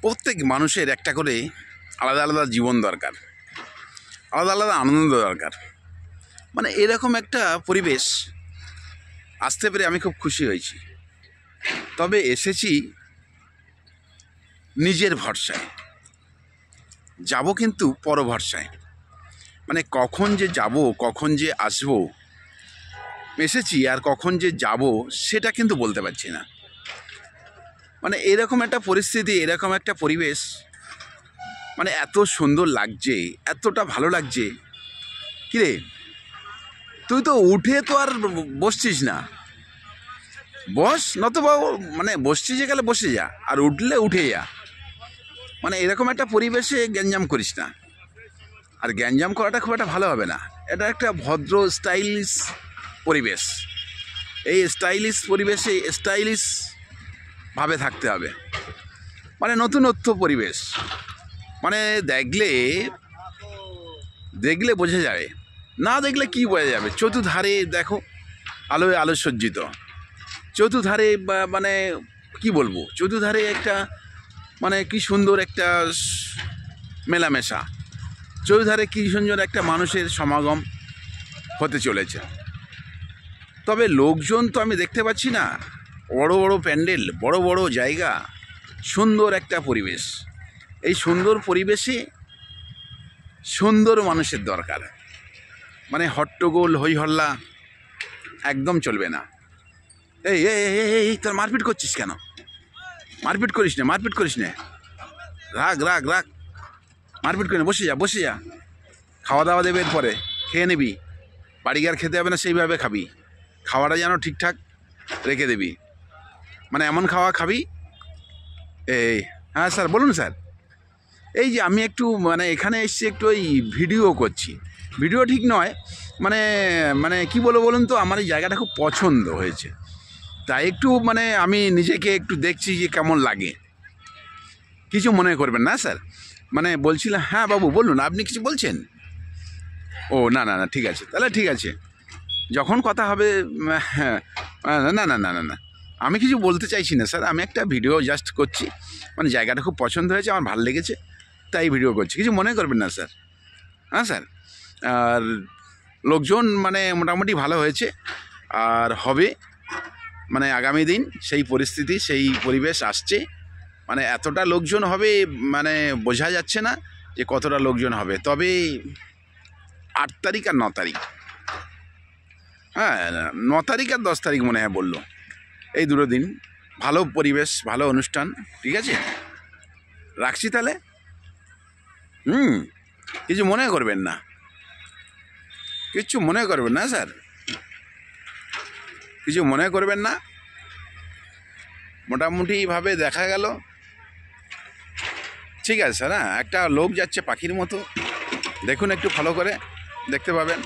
প্রত্যেক মানুষের একটা করে আলাদা আলাদা জীবন দরকার, আলাদা আলাদা আনন্দ দরকার। মানে এরকম একটা পরিবেশ আসতে পেরে আমি খুব খুশি হয়েছি। তবে এসেছি নিজের ভরসায়, যাব কিন্তু পর ভরসায়। মানে কখন যে যাব, কখন যে আসবো, এসেছি আর কখন যে যাব সেটা কিন্তু বলতে পারছি না। মানে এরকম একটা পরিস্থিতি, এরকম একটা পরিবেশ, মানে এত সুন্দর লাগছে, এতটা ভালো লাগছে। কিরে, তুই তো উঠে তো আর বসছিস না, বস নতুবা মানে বসছিস গেলে বসে যা, আর উঠলে উঠে যা। মানে এরকম একটা পরিবেশে গ্যাঞ্জাম করিস না, আর গ্যাঞ্জাম করাটা খুব একটা ভালো হবে না। এটা একটা ভদ্র স্টাইলিশ পরিবেশ। এই স্টাইলিশ পরিবেশে স্টাইলিশ ভাবে থাকতে হবে। মানে নতুনত্ব পরিবেশ, মানে দেখলে দেখলে বোঝা যাবে, না দেখলে কি বোঝা যাবে। চতুর্ধারে দেখো আলোয় আলো সজ্জিত, চতুর্ধারে মানে কি বলবো, চতুর্ধারে একটা মানে কি সুন্দর একটা মেলামেশা, চতুর্ধারে কি সুন্দর একটা মানুষের সমাগম হতে চলেছে। তবে লোকজন তো আমি দেখতে পাচ্ছি না, বড় বড় প্যান্ডেল, বড় বড় জায়গা, সুন্দর একটা পরিবেশ। এই সুন্দর পরিবেশে সুন্দর মানুষের দরকার। মানে হট্টগোল হই হল্লা একদম চলবে না। এই এই তোর মারপিট করছিস কেন? মারপিট করিস না, মারপিট করিস না, রাগ রাগ রাগ, মারপিট করিস না, বসে যা বসে যা। খাওয়া দাওয়া দেবে, এরপরে খেয়ে নিবি, বাড়ি আর খেতে হবে না, সেইভাবে খাবি। খাওয়াটা যেন ঠিকঠাক রেখে দিবি, মানে এমন খাওয়া খাবি। এই হ্যাঁ স্যার বলুন স্যার। এই যে আমি একটু মানে এখানে এসছি, একটু ওই ভিডিও করছি। ভিডিও ঠিক নয়, মানে মানে কি বলবো বলুন তো, আমার এই জায়গাটা খুব পছন্দ হয়েছে, তাই একটু মানে আমি নিজেকে একটু দেখছি যে কেমন লাগে। কিছু মনে করবেন না স্যার। মানে বলছিলাম, হ্যাঁ বাবু বলুন, আপনি কিছু বলছেন? ও না না না, ঠিক আছে তাহলে, ঠিক আছে, যখন কথা হবে। হ্যাঁ, না না না না না, আমি কিছু বলতে চাইছি না স্যার, আমি একটা ভিডিও জাস্ট করছি। মানে জায়গাটা খুব পছন্দ হয়েছে, আমার ভালো লেগেছে, তাই ভিডিও করছি, কিছু মনে করবেন না স্যার। হ্যাঁ স্যার, আর লোকজন মানে মোটামুটি ভালো হয়েছে, আর হবে মানে আগামী দিন সেই পরিস্থিতি, সেই পরিবেশ আসছে। মানে এতটা লোকজন হবে, মানে বোঝা যাচ্ছে না যে কতটা লোকজন হবে। তবে 8 তারিখ আর 9 তারিখ, হ্যাঁ 9 তারিখ আর 10 তারিখ মনে হয় বললো, এই দুটো দিন ভালো পরিবেশ, ভালো অনুষ্ঠান। ঠিক আছে, রাখছি তাহলে। কিছু মনে করবেন না, কিচ্ছু মনে করবেন না স্যার, কিছু মনে করবেন না। মোটামুটিভাবে দেখা গেল, ঠিক আছে স্যার। হ্যাঁ, একটা লোক যাচ্ছে পাখির মতো, দেখুন একটু ফলো করে দেখতে পাবেন।